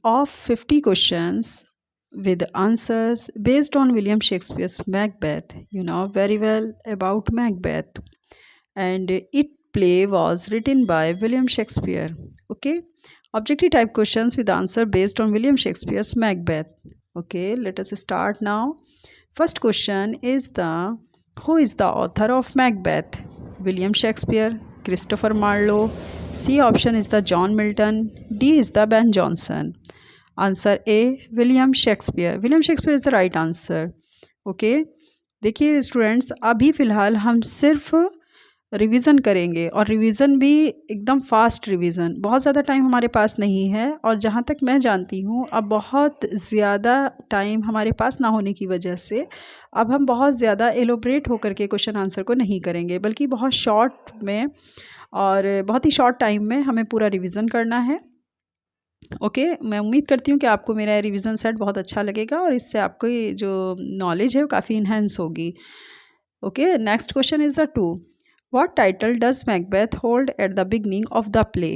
of 50 questions with answers based on William Shakespeare's Macbeth. You know very well about Macbeth, and it play was written by William Shakespeare. Okay, objective type questions with answer based on William Shakespeare's Macbeth. Okay, let us start now. First question is the who is the author of Macbeth? William Shakespeare, Christopher Marlowe. C option is the John Milton. D is the Ben Jonson. Answer A William Shakespeare. William Shakespeare is the right answer. Okay, देखिए students, अभी फ़िलहाल हम सिर्फ revision करेंगे और revision भी एकदम fast revision. बहुत ज़्यादा टाइम हमारे पास नहीं है और जहाँ तक मैं जानती हूँ अब बहुत ज़्यादा टाइम हमारे पास ना होने की वजह से अब हम बहुत ज़्यादा एलोब्रेट होकर के क्वेश्चन आंसर को नहीं करेंगे, बल्कि बहुत शॉर्ट में और बहुत ही शॉर्ट टाइम में हमें पूरा रिवीजन करना है. ओके, मैं उम्मीद करती हूँ कि आपको मेरा रिवीजन सेट बहुत अच्छा लगेगा और इससे आपकी जो नॉलेज है वो काफ़ी इन्हेंस होगी. Okay, next question is the 2. What title does Macbeth hold at the beginning of the play?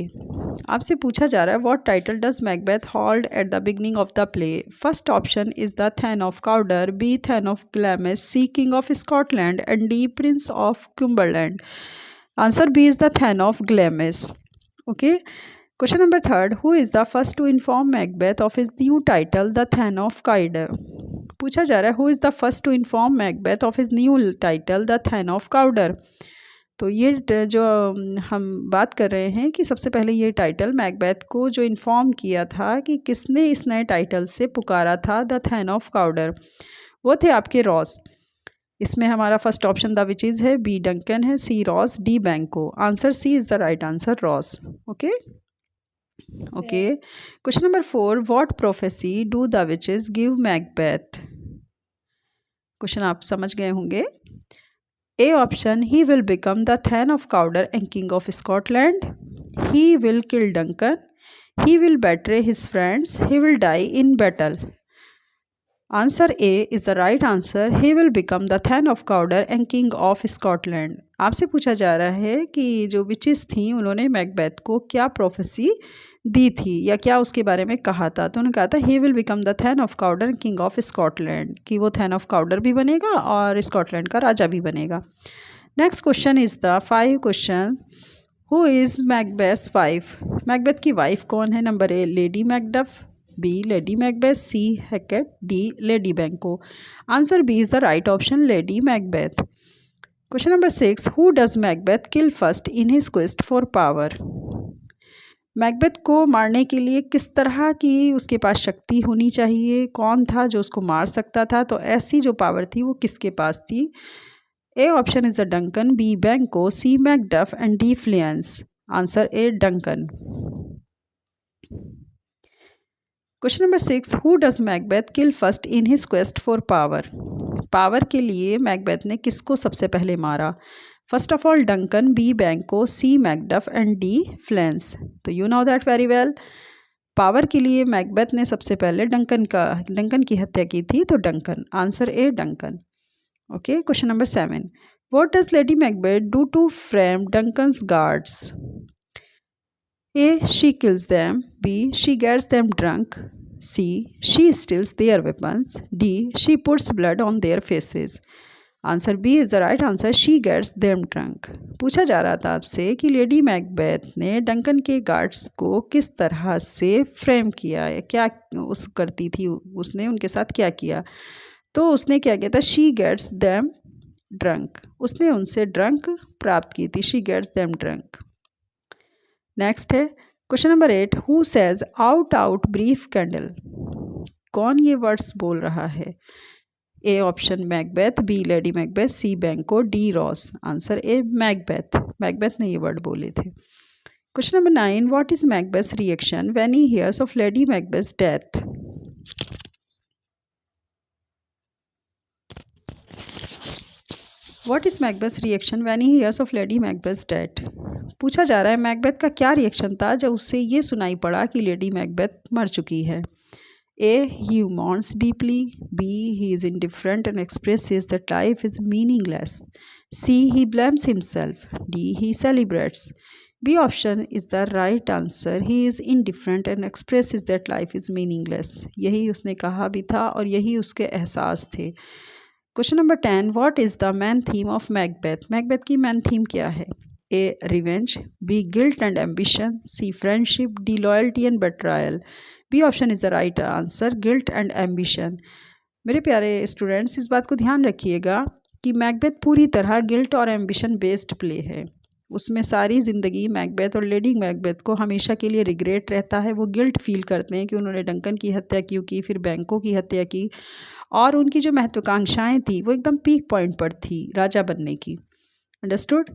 आपसे पूछा जा रहा है what title does Macbeth hold at the beginning of the play. First option is the thane of Cawdor, B thane of Glamis, C king of Scotland and D prince of Cumberland. Answer B is the thane of Glamis. Okay, question number 3. Who is the first to inform Macbeth of his new title, the Thane of Cawdor? पूछा जा रहा है who is the first to inform Macbeth of his new title, the Thane of Cawdor? तो ये जो हम बात कर रहे हैं कि सबसे पहले ये टाइटल मैकबेथ को जो इन्फॉर्म किया था कि किसने इस नए टाइटल से पुकारा था द थैन ऑफ काउडर, वो थे आपके रॉस. इसमें हमारा फर्स्ट ऑप्शन द विचेज है, बी डंकन है, C Ross, D Banquo. Answer C is the right answer, Ross. Okay. Okay, question number 4. What prophecy do the witches give Macbeth? Question आप समझ गए होंगे. A option, he will become the thane of Cawdor and king of Scotland, he will kill Duncan, he will betray his friends, he will die in battle. Answer A is the right answer, he will become the thane of Cawdor and king of Scotland. आपसे पूछा जा रहा है कि जो witches थी उन्होंने Macbeth को क्या प्रोफेसी दी थी या क्या उसके बारे में कहा था. तो उन्होंने कहा था he will become the thane of Cawdor king of Scotland, कि वो थैन ऑफ काउडर भी बनेगा और स्कॉटलैंड का राजा भी बनेगा. Next question is the 5 question. Who is Macbeth's wife? Macbeth की वाइफ कौन है? Number A lady Macduff, B lady Macbeth, C Hecate, D lady Banquo. Answer B is the right option, lady Macbeth. Question number 6. Who does Macbeth kill first in his quest for power? Macbeth को मारने के लिए किस तरह की उसके पास शक्ति होनी चाहिए, कौन था जो उसको मार सकता था? तो ऐसी जो पावर थी वो किसके पास थी? A option is the Duncan, B Banquo, C Macduff and D Fleance. Answer A Duncan. Question number 6. Who does Macbeth kill first in his quest for power? Power के लिए मैकबेथ ने किसको सबसे पहले मारा? First of all Duncan, B Banquo, C Macduff and D Fleance. तो you know that very well. Power के लिए मैकबेथ ने सबसे पहले डंकन की हत्या की थी, तो Duncan. Answer A Duncan. Okay, question number 7. What does lady Macbeth do to frame Duncan's guards? A she kills them, B she gets them drunk, C she steals their weapons, D she puts blood on their faces. Answer B is the right answer, she gets them drunk. पूछा जा रहा था आपसे कि lady Macbeth ने Duncan के guards को किस तरह से फ्रेम किया है, क्या उस करती थी, उसने उनके साथ क्या किया? तो उसने क्या किया था, शी गेट्स देम ड्रंक, उसने उनसे ड्रंक प्राप्त की थी, she gets them drunk. Next है question number 8. Who says out out brief candle? कौन ये वर्ड्स बोल रहा है? A option Macbeth, B lady Macbeth, C Banquo, D Ross. Answer A Macbeth. Macbeth ने ये वर्ड बोले थे. Question number 9. What is Macbeth's reaction when he hears of lady Macbeth's death? What is Macbeth's reaction when he hears of lady Macbeth's death? पूछा जा रहा है Macbeth का क्या रिएक्शन था जब उससे ये सुनाई पड़ा कि लेडी मैकबेथ मर चुकी है. A. He mourns deeply. B. He is indifferent and expresses that life is meaningless. C. He blames himself. D. He celebrates. B option is the right answer, he is indifferent and express is that life is meaningless. यही उसने कहा भी था और यही उसके एहसास थे। Question number 10, what is the main theme of Macbeth? Macbeth की मैन थीम क्या है? A revenge, B guilt and ambition, C friendship, D loyalty and betrayal। B option is the right answer, guilt and ambition. मेरे प्यारे students, इस बात को ध्यान रखिएगा कि मैकबेथ पूरी तरह गिल्ट और एम्बिशन बेस्ड प्ले है। उसमें सारी ज़िंदगी मैकबेथ और लेडी मैकबेथ को हमेशा के लिए रिग्रेट रहता है। वो गिल्ट फील करते हैं कि उन्होंने डंकन की हत्या क्यों की, फिर बैंकों की हत्या की, और उनकी जो महत्वाकांक्षाएं थी वो एकदम पीक पॉइंट पर थी राजा बनने की। Understood?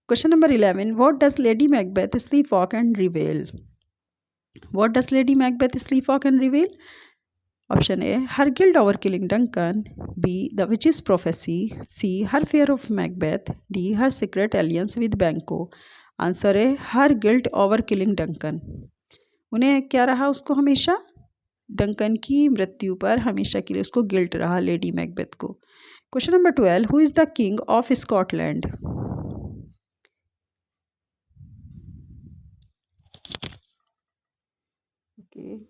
Question number 11, what does lady Macbeth sleep walk and रिवेल? What does lady Macbeth sleep walk and रिवेल? Option A, her guilt over killing Duncan. B, the witch's prophecy. C, her fear of Macbeth. D, her secret alliance with Banquo. Answer है हर guilt over killing Duncan. उन्हें क्या रहा? उसको हमेशा Duncan की मृत्यु पर हमेशा के लिए उसको गिल्ट रहा, लेडी मैकबेथ को। Question number 12, who is the king of Scotland? Okay,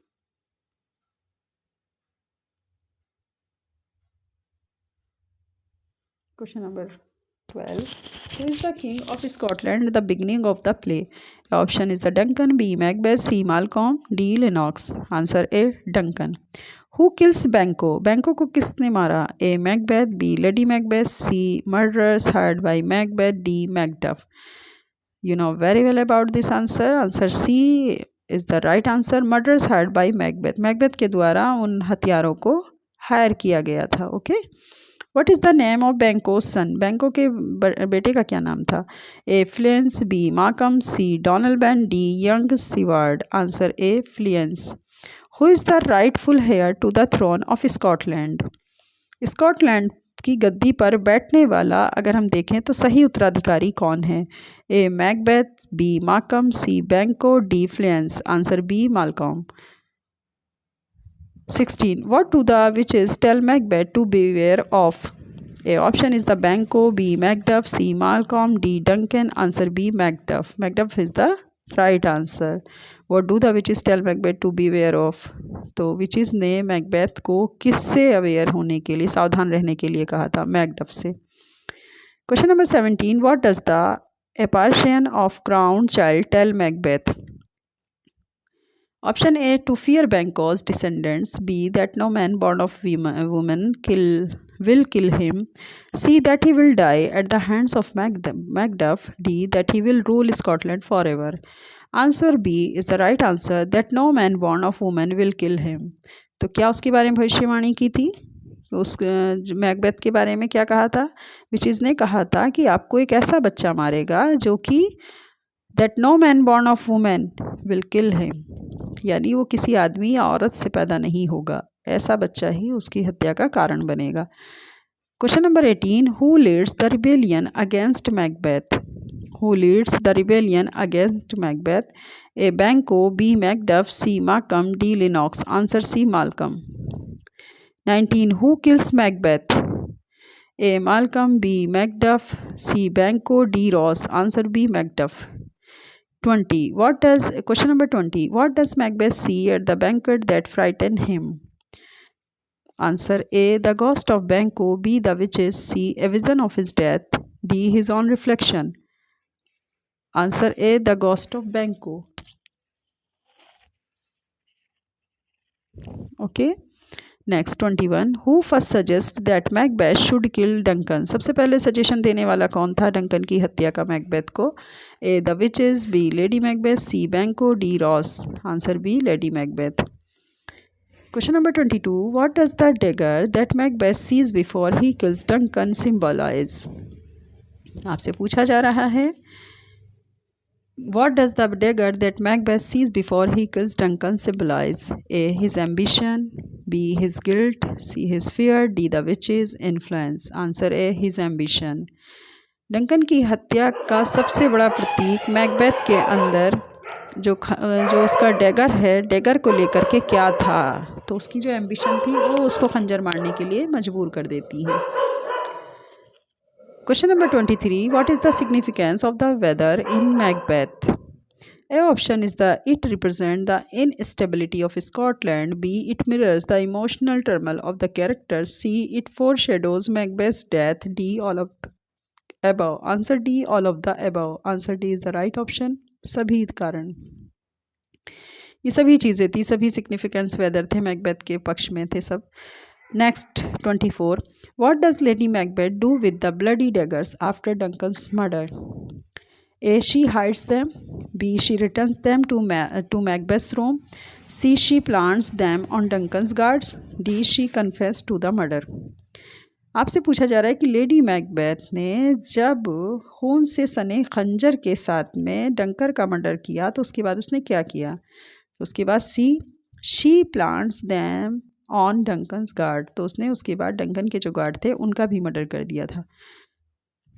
question number 12, who is the king of Scotland at the beginning of the play? The option is the Duncan, B Macbeth, C Malcolm, D Lennox। Answer A Duncan। Who kills Banquo? Banquo को किसने मारा? A Macbeth, B Lady Macbeth, C murderers hired by Macbeth, D Macduff। You know very well about this answer. Answer C is the right answer, murderers hired by Macbeth। Macbeth के द्वारा उन हथियारों को higher किया गया था। Okay, what is the name of Banquo's son? Banquo के बेटे का क्या नाम था? A Fleance, B Malcolm, C Donalbain, D young Siward. Answer A Fleance. Who is the rightful heir to the throne of Scotland? Scotland की गद्दी पर बैठने वाला अगर हम देखें तो सही उत्तराधिकारी कौन है? ए Macbeth, B Malcolm, C Banquo, D Fleance. Answer B Malcolm. 16, what do the witches tell Macbeth to beware of? A option is the Banquo, B Macduff, C Malcolm, D Duncan। Answer B Macduff। Macduff is the right answer। What do the witches tell Macbeth to beware of? तो witches ने Macbeth को किससे aware होने के लिए, सावधान रहने के लिए कहा था? मैकडफ से। Question number 17, what does the apparition of crowned child tell Macbeth? Option A, to fear Banquo's descendants. B, that no man born of woman will kill him. C, that he will die at the hands of Macduff. D, that he will rule Scotland forever। Answer B is the right answer, that no man born of woman will kill him। तो क्या उसके बारे में भविष्यवाणी की थी? उस Macbeth के बारे में क्या कहा था? विचिज ने कहा था कि आपको एक ऐसा बच्चा मारेगा जो कि that no man born of women will kill him, यानी वो किसी आदमी या औरत से पैदा नहीं होगा, ऐसा बच्चा ही उसकी हत्या का कारण बनेगा। Question number 18, who leads the rebellion against Macbeth? Who leads the rebellion against Macbeth? A Banquo, B Macduff, C Malcolm, D Lennox. Answer C Malcolm. 19, who kills Macbeth? A Malcolm, B Macduff, C Banquo, D Ross. Answer B Macduff. 20, question number 20, what does Macbeth see at the banquet that frightened him? Answer A, the ghost of Banquo, B, the witches, C, a vision of his death, D, his own reflection। Answer A, the ghost of Banquo। Okay, next 21, who first suggest that Macbeth should kill Duncan? सबसे पहले suggestion देने वाला कौन था Duncan की हत्या का Macbeth को? A the witches, B lady Macbeth, C Banquo, D Ross. Answer B lady Macbeth. Question number 22, what does the dagger that Macbeth sees before he kills Duncan symbolize? आपसे पूछा जा रहा है what does the dagger that Macbeth sees before he kills Duncan symbolize? A, his ambition, B, his guilt, C, his fear, D, the witch's influence। Answer A, his ambition। Duncan की हत्या का सबसे बड़ा प्रतीक मैकबेथ के अंदर जो उसका dagger है, डैगर को लेकर के क्या था? तो उसकी जो एम्बिशन थी वो उसको खंजर मारने के लिए मजबूर कर देती है। Question number 23. What is the significance of the weather in Macbeth? A option is the it represents the instability of Scotland. B. It mirrors the emotional turmoil of the characters. C. It foreshadows Macbeth's death. D. All of above. Answer D. All of the above. Answer D is the right option. सभी कारण ये सभी चीज़ें थी, सभी significance weather थे Macbeth के पक्ष में थे सब. Next 24. What does lady Macbeth do with the bloody daggers after Duncan's murder? A. She hides them. B. She returns them to Macbeth's room. C. She plants them on Duncan's guards. D. She confessed to the murder. आपसे पूछा जा रहा है कि lady Macbeth ने जब खून से सने खंजर के साथ में डंकर का मर्डर किया तो उसके बाद उसने क्या किया? तो उसके बाद C she plants them on Duncan's guard, तो उसने उसके बाद डंकन के जो गार्ड थे उनका भी मर्डर कर दिया था.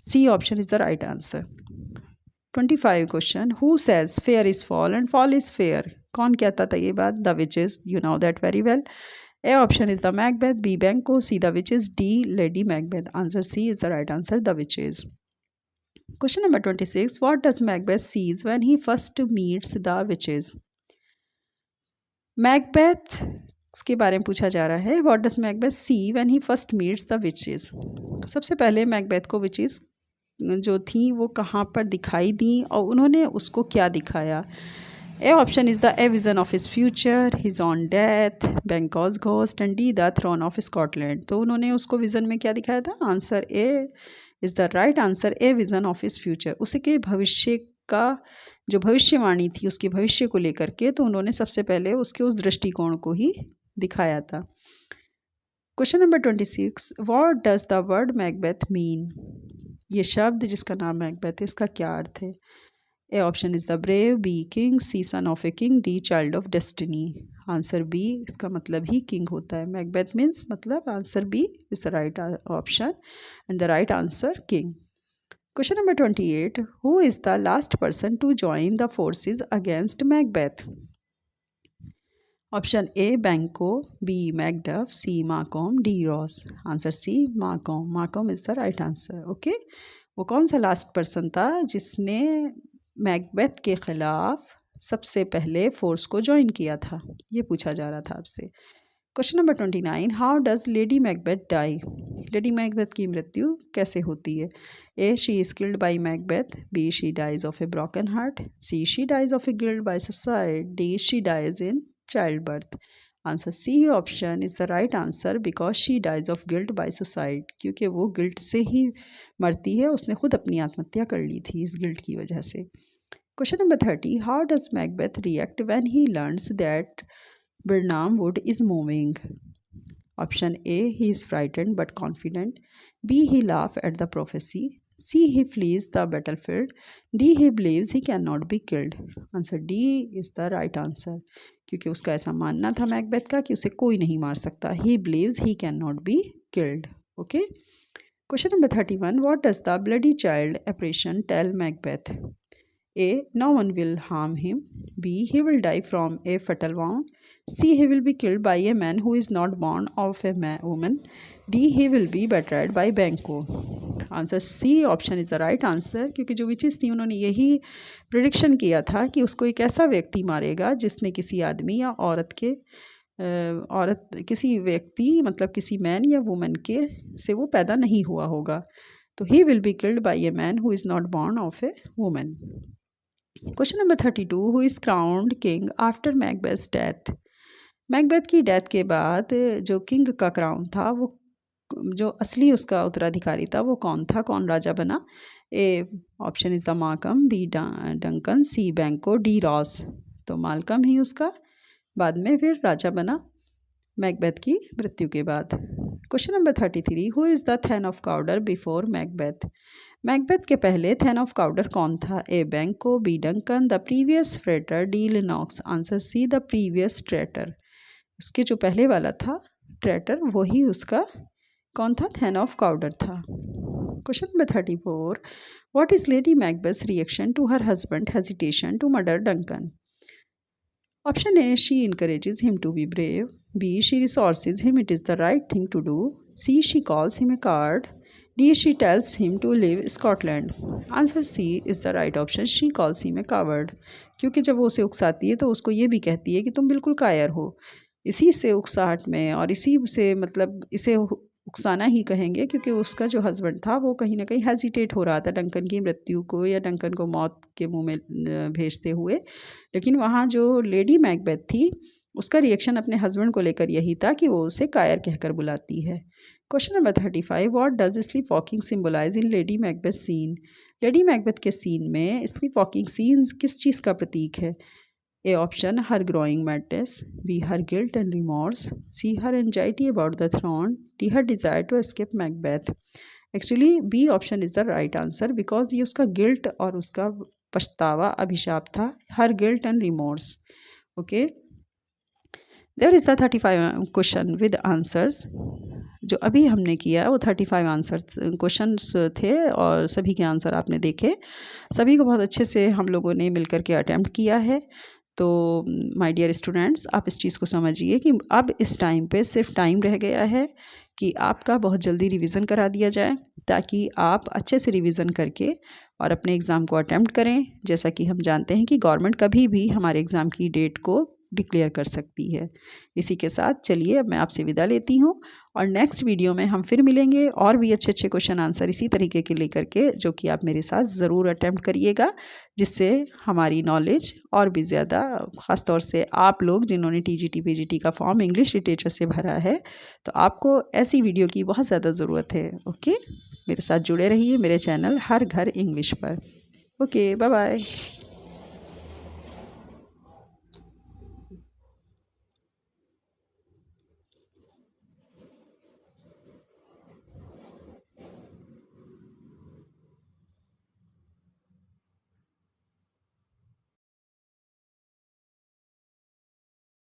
C option is the right answer. 25 question. Who says fair is foul and foul is fair? कौन कहता था ये बात? The witches. You know that very well. A option is the Macbeth, B Banquo, C the witches, D Lady Macbeth. Answer C is the right answer, the witches. Question number 26. What does Macbeth sees when he first meets the witches? Macbeth के बारे में पूछा जा रहा है. What does Macbeth see when he first meets the witches? सबसे पहले Macbeth को विचेस जो थी वो कहाँ पर दिखाई दी और उन्होंने उसको क्या दिखाया? A option is the A vision of his future, his own death, Banquo's ghost and D the throne of Scotland. तो उन्होंने उसको विज़न में क्या दिखाया था? Answer A is the right answer, A vision of his future. उसके भविष्य का जो भविष्यवाणी थी उसके भविष्य को लेकर के, तो उन्होंने सबसे पहले उसके उस दृष्टिकोण को ही दिखाया था. Question number 26. What does the word Macbeth mean? ये शब्द जिसका नाम मैकबेथ है इसका क्या अर्थ है? A option is the brave, B king, C son of a king, D child of destiny. Answer B इसका मतलब ही king होता है. Macbeth means मतलब answer B is the right option and the right answer king. Question number 28. Who is the last person to join the forces against Macbeth? Option A Banquo, B Macduff, C Markham, D Ross. Answer C Markham. Markham is the right answer. Okay. वो कौन सा last person था जिसने Macbeth के ख़िलाफ़ सबसे पहले force को ज्वाइन किया था? ये पूछा जा रहा था आपसे. Question number 29. How does lady Macbeth die? Lady Macbeth की मृत्यु कैसे होती है? A she is killed by Macbeth, B she dies of a broken heart, C she dies of a guilt by suicide, D she dies in child birth. Answer C option is the right answer because she dies of guilt by suicide, क्योंकि वो guilt से ही मरती है, उसने खुद अपनी आत्महत्या कर ली थी इस गिल्ट की वजह से. Question number 30. How does Macbeth react when he learns that Birnam Wood is moving? Option A he is frightened but confident, B he laughs at the prophecy, C he flees the battlefield, D he believes he cannot be killed. Answer D is the right answer, क्योंकि उसका ऐसा मानना था Macbeth का कि उसे कोई नहीं मार सकता. He believes he cannot be killed. Okay. Question number 31. What does the bloody child apparition tell Macbeth? A. No one will harm him. B. He will die from a fatal wound. C. He will be killed by a man who is not born of a woman. D. He will be betrayed by Banquo. Answer C option is the right answer, क्योंकि जो witches थी उन्होंने यही prediction किया था कि उसको एक ऐसा व्यक्ति मारेगा जिसने किसी आदमी या औरत किसी व्यक्ति मतलब किसी मैन या वुमन के से वो पैदा नहीं हुआ होगा. तो he will be killed by a man who is not born of a woman. Question number 32. Who is crowned king after Macbeth's death? Macbeth की डेथ के बाद जो किंग का क्राउन था वो जो असली उसका उत्तराधिकारी था वो कौन था, कौन राजा बना? A option is the Malcolm, B Duncan, C Banquo, D Ross. तो मालकम ही उसका बाद में फिर राजा बना मैकबेथ की मृत्यु के बाद. Question number 33. Who is the thane of Cawdor before Macbeth? Macbeth के पहले थैन ऑफ काउडर कौन था? A Banquo, B Duncan, the previous traitor, D Lennox. Answer C the previous traitor. उसके जो पहले वाला था ट्रेटर वही उसका कौन था? थैन ऑफ काउडर था. Question number 34. What is lady Macbeth's reaction to her husband hesitation to murder Duncan? Option A, she encourages him to be brave. B, she resources him, it is the right thing to do. C, she calls him a coward. D. She tells him to leave Scotland. Answer C is the right option. She calls him a coward. क्योंकि जब वो उसे उकसाती है तो उसको ये भी कहती है कि तुम बिल्कुल कायर हो। इसी से उकसाहट में और इसी से मतलब इसे उकसाना ही कहेंगे, क्योंकि उसका जो हस्बैंड था वो कहीं न कहीं हेजिटेट हो रहा था डंकन की मृत्यु को या डंकन को मौत के मुँह में भेजते हुए। लेकिन वहाँ जो लेडी मैकबेथ थी, उसका रिएक्शन अपने हस्बैंड को लेकर यही था कि वो उसे कायर कहकर बुलाती है। Question number 35, what does sleepwalking symbolize in lady Macbeth scene? Lady Macbeth के सीन में स्लीप वॉकिंग सीन किस चीज़ का प्रतीक है? A option her growing madness, B her guilt and remorse, C her anxiety about the throne, D her desire to escape Macbeth. Actually B option is the right answer, because ये उसका guilt और उसका पछतावा अभिशाप था, her guilt and रिमॉर्स। Okay, there is the 35 question with answers. जो अभी हमने किया वो 35 आंसर क्वेश्चंस थे और सभी के आंसर आपने देखे। सभी को बहुत अच्छे से हम लोगों ने मिलकर के अटेम्प्ट किया है। तो माय डियर स्टूडेंट्स, आप इस चीज़ को समझिए कि अब इस टाइम पे सिर्फ टाइम रह गया है कि आपका बहुत जल्दी रिवीजन करा दिया जाए, ताकि आप अच्छे से रिवीजन करके और अपने एग्ज़ाम को अटेम्प्ट करें। जैसा कि हम जानते हैं कि गवर्नमेंट कभी भी हमारे एग्ज़ाम की डेट को डिक्लेयर कर सकती है। इसी के साथ चलिए अब मैं आपसे विदा लेती हूँ और नेक्स्ट वीडियो में हम फिर मिलेंगे और भी अच्छे अच्छे क्वेश्चन आंसर इसी तरीके के लेकर के, जो कि आप मेरे साथ ज़रूर अटेम्प्ट करिएगा, जिससे हमारी नॉलेज और भी ज़्यादा, ख़ास तौर से आप लोग जिन्होंने टीजीटी पीजीटी का फॉर्म इंग्लिश लिटरेचर से भरा है, तो आपको ऐसी वीडियो की बहुत ज़्यादा ज़रूरत है। ओके, मेरे साथ जुड़े रहिए मेरे चैनल हर घर इंग्लिश पर। Okay, bye bye.